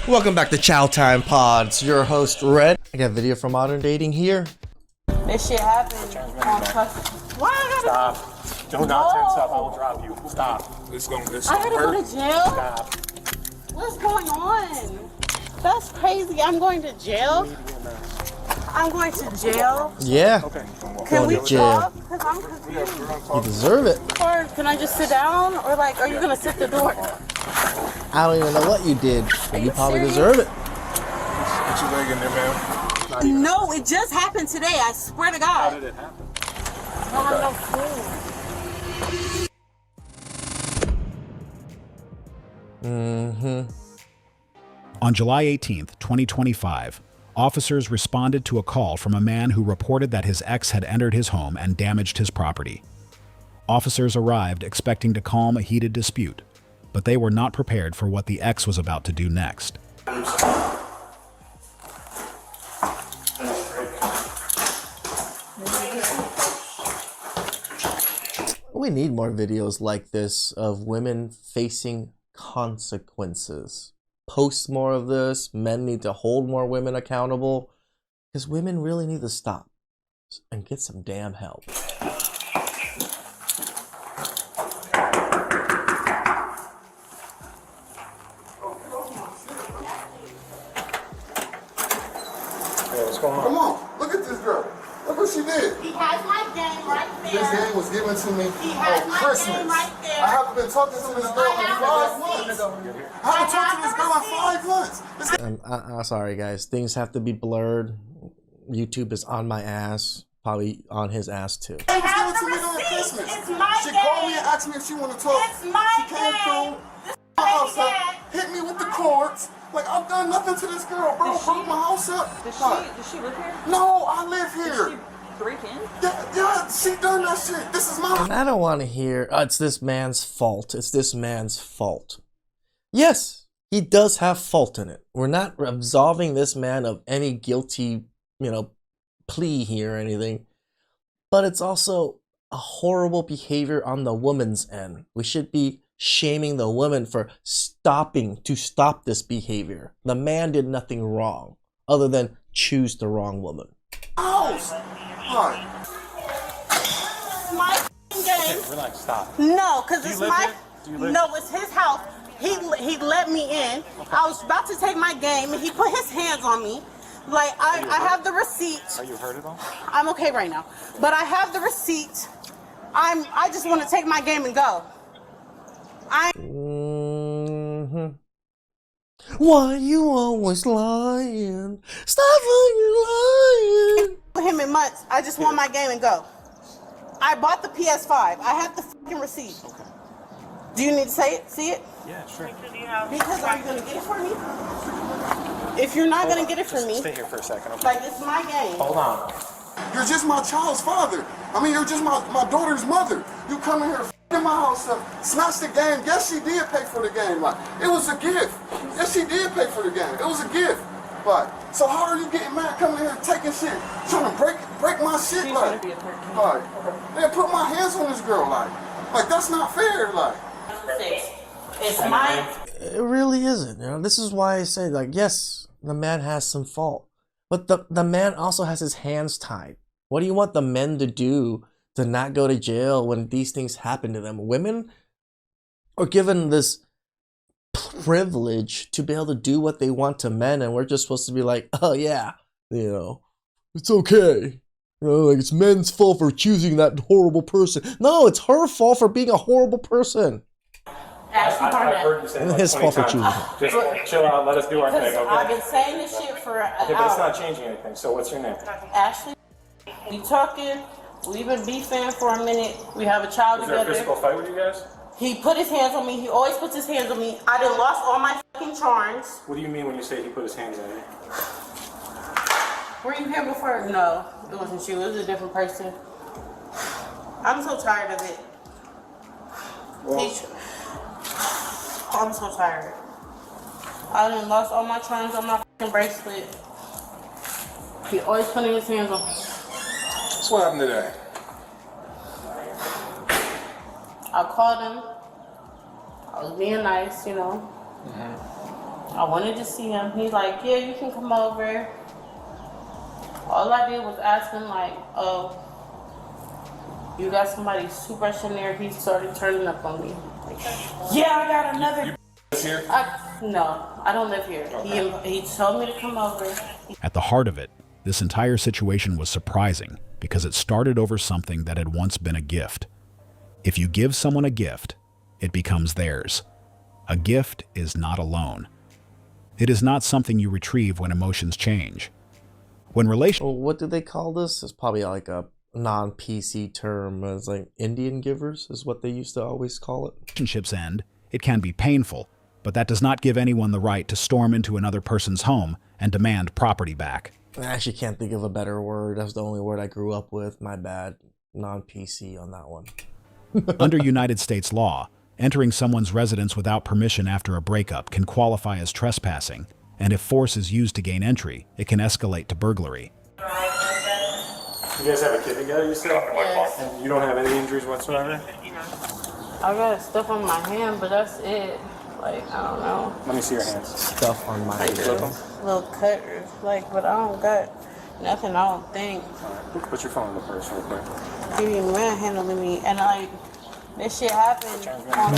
Welcome back to Chow Time Pods. Your host Red. I got a video from Modern Dating here. This shit happened. Why I gotta stop? Do not tense up. I will drop you. Stop. It's gonna hurt. I gotta go to jail. Stop. What's going on? That's crazy. I'm going to jail. I'm going to jail. Yeah. Okay. Can we to jail. talk? Because I'm confused. You deserve it. Or can I just sit down? Or like, are you gonna sit the door? I don't even know what you did, but you probably serious? deserve it. Put your leg in there, man. No, it just happened today. I swear to God. How did it happen? I don't have no food. On July 18th, 2025, officers responded to a call from a man who reported that his ex had entered his home and damaged his property. Officers arrived expecting to calm a heated dispute, but they were not prepared for what the ex was about to do next. We need more videos like this of women facing consequences. Post more of this. Men need to hold more women accountable because women really need to stop and get some damn help. What's going on? Come on, look at this girl. Look what she did. He has my game right there. This game was given to me He has on my Christmas. game right there. I haven't been talking to this girl in 5 months. I haven't talked to this girl in 5 months. I'm sorry, guys. Things have to be blurred. YouTube is on my ass. Probably on his ass too. It was given to me during Christmas. It's my She game. called me and asked me if she wanted to talk. It's my She came game. through, my house up, hit me with the cords. Like, I've done nothing to this girl, bro. Broke my house up. Does she live here? No, I live here. She break in? Yeah, she done that shit. This is my. And I don't want to hear, it's this man's fault. It's this man's fault. Yes, he does have fault in it. We're not absolving this man of any guilty, plea here or anything. But it's also a horrible behavior on the woman's end. We should be shaming the woman for stop this behavior. The man did nothing wrong other than choose the wrong woman. House. Hi. My game. Relax. Stop. No, because it's live my. here? Do you live No, it's his house. He let me in. I was about to take my game, and he put his hands on me. Like I have the receipt. Are you hurt at all? I'm okay right now, but I have the receipt. I just want to take my game and go. Why you always lying? Stop lying. Him in months. I just want my game and go. I bought the PS5. I have the fucking receipt. Okay. Do you need to say it? See it? Yeah, sure. Because are you gonna get it for me? If you're not gonna get it for me, Stay here for a second, okay? like it's my game. Hold on. You're just my child's father. I mean, you're just my daughter's mother. You come in here, f***ing my house up, snatch the game. Yes, she did pay for the game. Like, it was a gift. Yes, she did pay for the game. It was a gift. Like, so how are you getting mad coming here taking shit, trying to break my shit? She's Like, gonna be a person. they put my hands on this girl. Like that's not fair. Like, It's my. It really isn't. This is why I say, yes, the man has some fault, but the man also has his hands tied. What do you want the men to do to not go to jail when these things happen to them? Women are given this privilege to be able to do what they want to men, and we're just supposed to be like, oh yeah, it's okay. It's men's fault for choosing that horrible person. No, it's her fault for being a horrible person. I've heard you say And like his 20 fault for times. choosing. Just chill out. Let us do our thing, okay? I've been saying this shit for an Okay, but it's hour. not changing anything. So what's your name? Ashley, we talking. We've been beefing for a minute. We have a child Is there a together. physical fight with you guys? He put his hands on me. He always puts his hands on me. I done lost all my fucking charms. What do you mean when you say he put his hands on you? Were you here before? No, it wasn't you. It was a different person. I'm so tired of it. I'm so tired. I done lost all my charms on my fucking bracelet. He always putting his hands on me. So what happened today? I called him. I was being nice, I wanted to see him. He's like, yeah, you can come over. All I did was ask him like, oh, you got somebody super in there. He started turning up on me. Like, yeah, I got another. You live here? No, I don't live here. He told me to come over. At the heart of it, this entire situation was surprising because it started over something that had once been a gift. If you give someone a gift, it becomes theirs. A gift is not a loan. It is not something you retrieve when emotions change. When What do they call this? It's probably like a non-PC term. It's like Indian givers is what they used to always call it. relationships end, it can be painful, but that does not give anyone the right to storm into another person's home and demand property back. I actually can't think of a better word. That's the only word I grew up with. My bad. Non-PC on that one. Under United States law, entering someone's residence without permission after a breakup can qualify as trespassing, and if force is used to gain entry, it can escalate to burglary. You guys have a kid together, you said? Yes. And you don't have any injuries whatsoever? I got stuff on my hand, but that's it. Like, I don't know. Let me see your hands. Stuff on my Like head. little cutters, like, but I don't got nothing, I don't think. Alright, put your phone in the purse real quick. He be manhandling me, and like, this shit happened.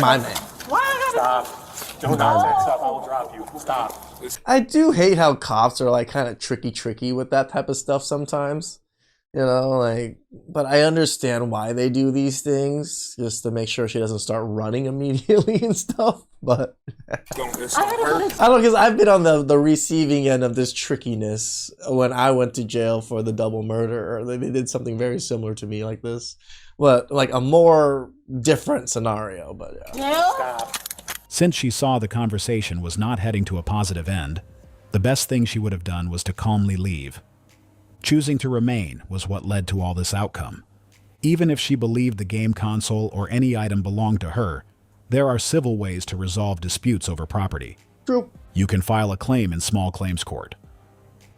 My man. Why I gotta Stop. Don't stop. I will drop you. Stop. I do hate how cops are like kind of tricky with that type of stuff sometimes. You know, like, but I understand why they do these things, just to make sure she doesn't start running immediately and stuff. But I don't know, because I've been on the receiving end of this trickiness when I went to jail for the double murder. They did something very similar to me like this, but like a more different scenario. But yeah. Stop. Since she saw the conversation was not heading to a positive end, the best thing she would have done was to calmly leave. Choosing to remain was what led to all this outcome. Even if she believed the game console or any item belonged to her, there are civil ways to resolve disputes over property. True. You can file a claim in small claims court.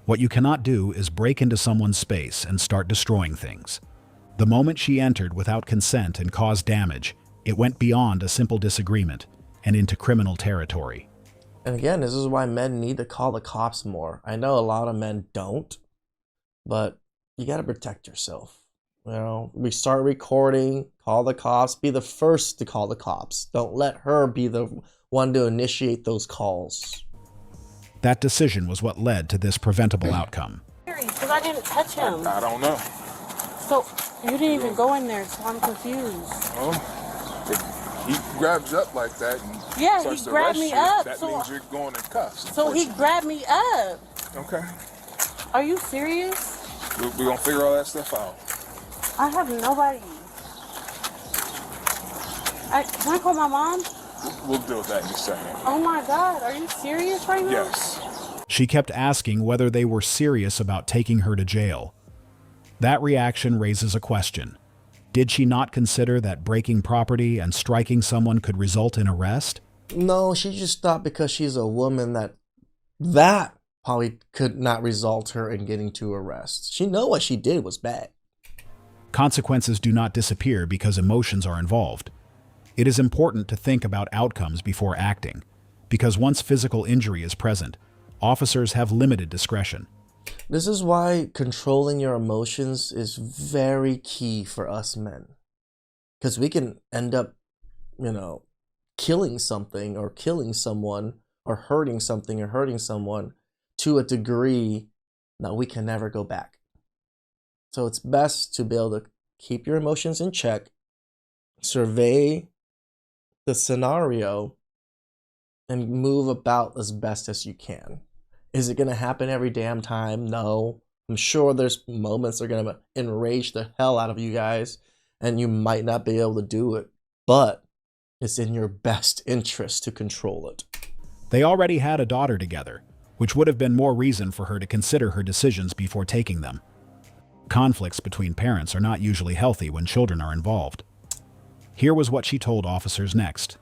What you cannot do is break into someone's space and start destroying things. The moment she entered without consent and caused damage, it went beyond a simple disagreement and into criminal territory. And again, this is why men need to call the cops more. I know a lot of men don't, but you got to protect yourself. You know, we start recording, call the cops, be the first to call the cops. Don't let her be the one to initiate those calls. That decision was what led to this preventable outcome. Because I didn't touch him. I don't know. So, you didn't even go in there, so I'm confused. Oh, if he grabs you up like that and Yeah, starts he to grabbed arrest me you, up. that So, means you're going in cuffs. so he grabbed me up. Okay. Are you serious? We're going to figure all that stuff out. I have nobody. Can I call my mom? We'll deal with that in a second. Oh my God, are you serious right now? Yes. She kept asking whether they were serious about taking her to jail. That reaction raises a question. Did she not consider that breaking property and striking someone could result in arrest? No, she just thought because she's a woman that probably could not result her in getting to arrest. She know what she did was bad. Consequences do not disappear because emotions are involved. It is important to think about outcomes before acting, because once physical injury is present, officers have limited discretion. This is why controlling your emotions is very key for us men. Because we can end up, you know, killing something or killing someone or hurting something or hurting someone to a degree that we can never go back. So it's best to be able to keep your emotions in check, survey the scenario, and move about as best as you can. Is it going to happen every damn time? No. I'm sure there's moments that are going to enrage the hell out of you guys, and you might not be able to do it, but it's in your best interest to control it. They already had a daughter together, which would have been more reason for her to consider her decisions before taking them. Conflicts between parents are not usually healthy when children are involved. Here was what she told officers next.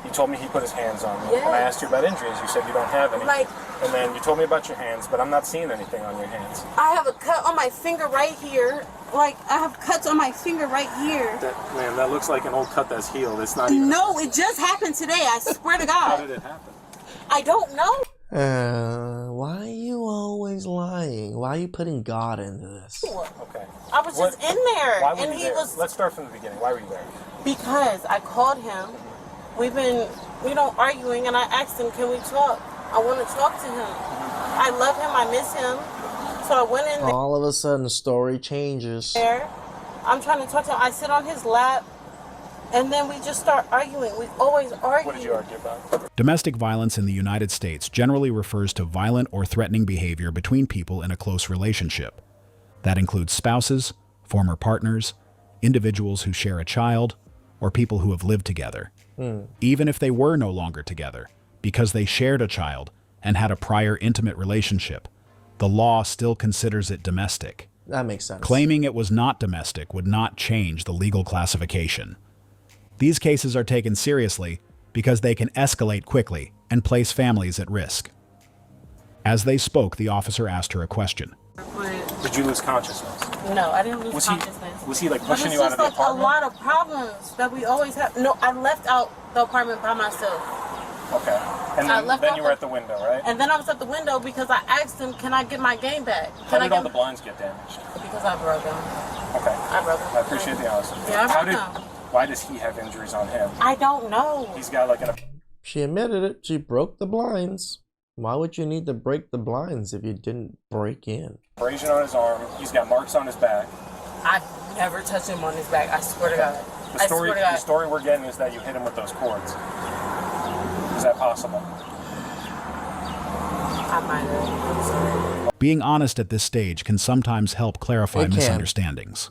He told me he put his hands on me. When I asked you about injuries, you said you don't have any. And then you told me about your hands, but I'm not seeing anything on your hands. I have a cut on my finger right here. Like, I have cuts on my finger right here. That looks like an old cut that's healed. It's not even... No, it just happened today. I swear to How God. did it happen? I don't know. Why are you always lying? Why are you putting God into this? Okay. I was just in there, Why were and you he there? was Let's start from the beginning. Why were you there? because I called him. We've been, arguing, and I asked him, "Can we talk? I want to talk to him. I love him. I miss him." So I went in All of a sudden, the story changes. there. I'm trying to talk to him. I sit on his lap, and then we just start arguing. We always argue. What did you argue about? Domestic violence in the United States generally refers to violent or threatening behavior between people in a close relationship. That includes spouses, former partners, individuals who share a child, or people who have lived together. Even if they were no longer together, because they shared a child and had a prior intimate relationship, the law still considers it domestic. That makes sense. Claiming it was not domestic would not change the legal classification. These cases are taken seriously because they can escalate quickly and place families at risk. As they spoke, the officer asked her a question. Did you lose consciousness? No, I didn't lose Was consciousness. he like But pushing it's you out just of the like apartment? a lot of problems that we always have. No, I left out the apartment by myself. Okay. And I then, left then out you were the- at the window, right? And then I was at the window because I asked him, "Can I get my game back? How Can I did get all the blinds get damaged? Because I broke them. Okay. I broke them. I appreciate the honesty. Yeah, I How broke did? them. Why does he have injuries on him? I don't know. He's got like an She admitted it. She broke the blinds. Why would you need to break the blinds if you didn't break in? abrasion on his arm. He's got marks on his back. I never touched him on his back. I swear to God. The I swear to the God. story we're getting is that you hit him with those cords. Is that possible? I might have. I'm sorry. Being honest at this stage can sometimes help clarify It can. misunderstandings.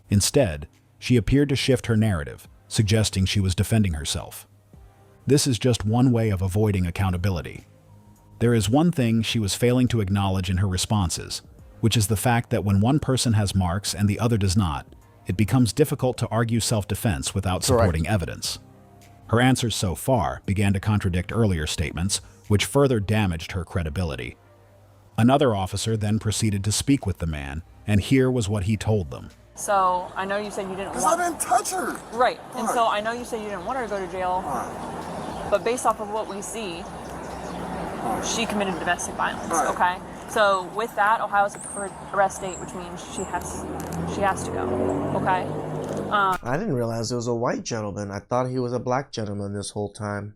Instead, she appeared to shift her narrative, suggesting she was defending herself. This is just one way of avoiding accountability. There is one thing she was failing to acknowledge in her responses, which is the fact that when one person has marks and the other does not, it becomes difficult to argue self-defense without supporting evidence. Her answers so far began to contradict earlier statements, which further damaged her credibility. Another officer then proceeded to speak with the man, and here was what he told them. So I know you said you didn't Because I want. didn't touch her. Right. And Right. so I know you said you didn't want her to go to jail, but based off of what we see, she committed domestic violence. Right. Okay. So with that, Ohio's a preferred arrest state, which means she has to go. Okay. I didn't realize it was a white gentleman. I thought he was a black gentleman this whole time.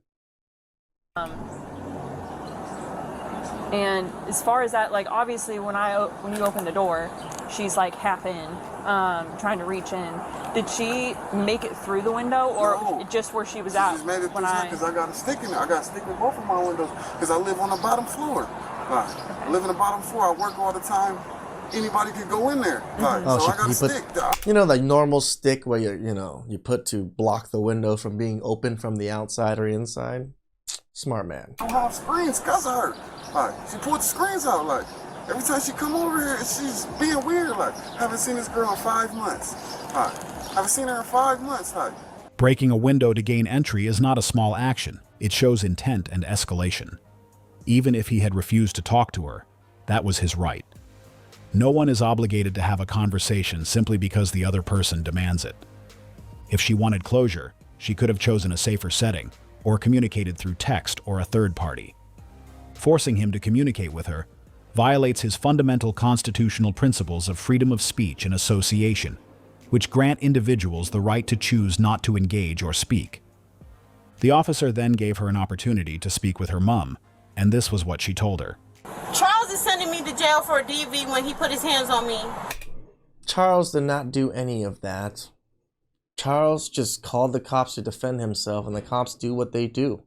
And as far as that, like obviously when you open the door, she's like half in, trying to reach in. Did she make it through the window, or No. just where she was She at just made it when through because I got a stick in there. I got a stick in both of my windows because I live on the bottom floor. Right. I live on the bottom floor. I work all the time. Anybody could go in there. Right. Oh, So she- I got a he put- stick. You know, like normal stick where you put to block the window from being open from the outside or inside. Smart man. I don't have screens because of her. Like, she pulled the screens out. Like, every time she come over here, she's being weird. Like, haven't seen this girl in 5 months. Like, haven't seen her in 5 months. Like, Breaking a window to gain entry is not a small action. It shows intent and escalation. Even if he had refused to talk to her, that was his right. No one is obligated to have a conversation simply because the other person demands it. If she wanted closure, she could have chosen a safer setting or communicated through text or a third party. Forcing him to communicate with her violates his fundamental constitutional principles of freedom of speech and association, which grant individuals the right to choose not to engage or speak. The officer then gave her an opportunity to speak with her mom, and this was what she told her. Charles is sending me to jail for a DV when he put his hands on me. Charles did not do any of that. Charles just called the cops to defend himself, and the cops do what they do.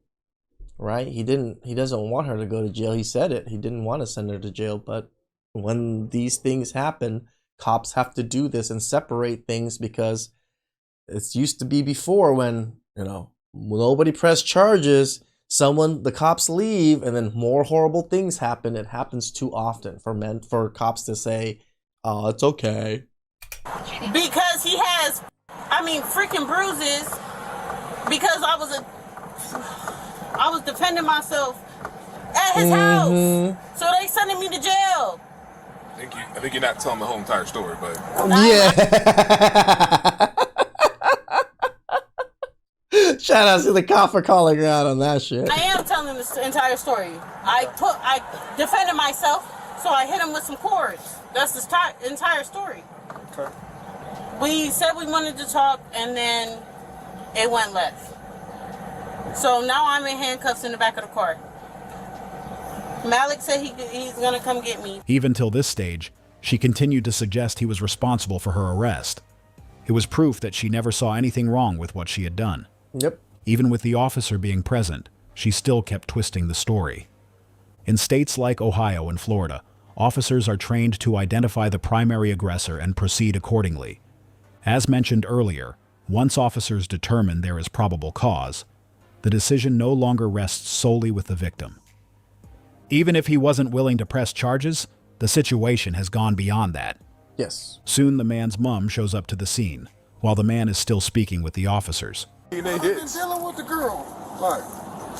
Right? He doesn't want her to go to jail. He said it. He didn't want to send her to jail, but when these things happen, cops have to do this and separate things because it's used to be before when, nobody pressed charges, the cops leave and then more horrible things happen. It happens too often for cops to say, "Oh, it's okay." Because he has, freaking bruises. Because I was defending myself at his house. So they sending me to jail. I think you're not telling the whole entire story, but Yeah. Shout out to the cop for calling her out on that shit. I am telling the entire story. I defended myself, so I hit him with some cords. That's the entire story. Okay. We said we wanted to talk, and then it went left. So now I'm in handcuffs in the back of the car. Malik said he's going to come get me. Even till this stage, she continued to suggest he was responsible for her arrest. It was proof that she never saw anything wrong with what she had done. Yep. Even with the officer being present, she still kept twisting the story. In states like Ohio and Florida, officers are trained to identify the primary aggressor and proceed accordingly. As mentioned earlier, once officers determine there is probable cause, the decision no longer rests solely with the victim. Even if he wasn't willing to press charges, the situation has gone beyond that. Yes. Soon the man's mom shows up to the scene, while the man is still speaking with the officers. I've been dealing with the girl. Like,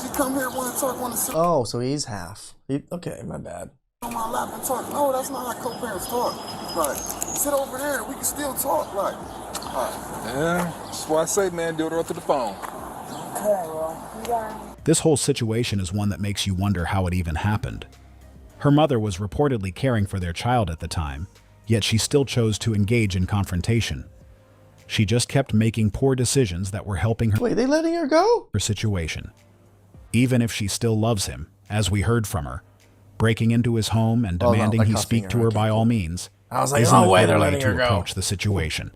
she come here, want to talk, want to sit Oh, so he's half. Okay, my bad. on my lap and talk. No, that's not how co-parents talk. Like, sit over there, we can still talk. Like, Yeah, that's why I say, man, do it right to the phone. This whole situation is one that makes you wonder how it even happened. Her mother was reportedly caring for their child at the time, yet she still chose to engage in confrontation. She just kept making poor decisions that were helping Wait, they letting her go? her situation. Even if she still loves him, as we heard from her, breaking into his home and Oh, no, demanding like he cuffing speak her, to her okay, by cool. all means, I was like, isn't no a way good they're way letting her to go. approach the situation.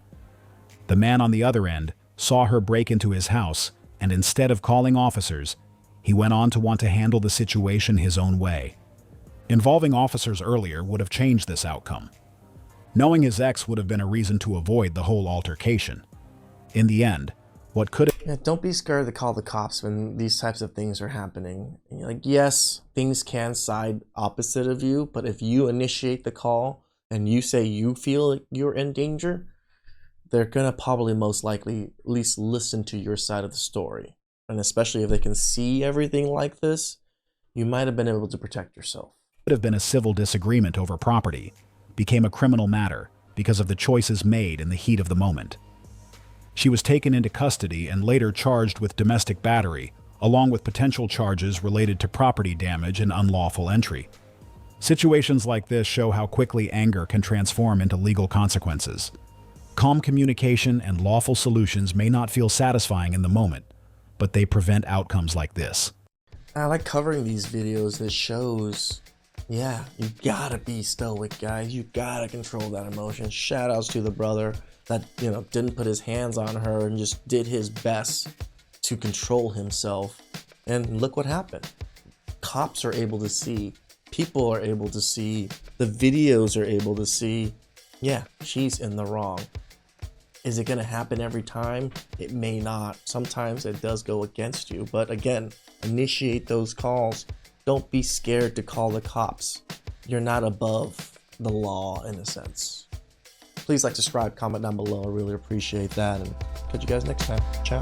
The man on the other end saw her break into his house, and instead of calling officers, he went on to want to handle the situation his own way. Involving officers earlier would have changed this outcome. Knowing his ex would have been a reason to avoid the whole altercation. In the end, what could have Yeah, don't be scared to call the cops when these types of things are happening. Like, yes, things can side opposite of you, but if you initiate the call and you say you feel like you're in danger, they're gonna probably most likely at least listen to your side of the story. And especially if they can see everything like this, you might have been able to protect yourself. have been a civil disagreement over property became a criminal matter because of the choices made in the heat of the moment. She was taken into custody and later charged with domestic battery, along with potential charges related to property damage and unlawful entry. Situations like this show how quickly anger can transform into legal consequences. Calm communication and lawful solutions may not feel satisfying in the moment, but they prevent outcomes like this. I like covering these videos that shows, yeah, you gotta be stoic, guys. You gotta control that emotion. Shout outs to the brother that, didn't put his hands on her and just did his best to control himself. And look what happened. Cops are able to see, people are able to see, the videos are able to see, yeah, she's in the wrong. Is it gonna happen every time? It may not. Sometimes it does go against you, but again, initiate those calls. Don't be scared to call the cops. You're not above the law in a sense. Please like, subscribe, comment down below. I really appreciate that. And catch you guys next time. Ciao.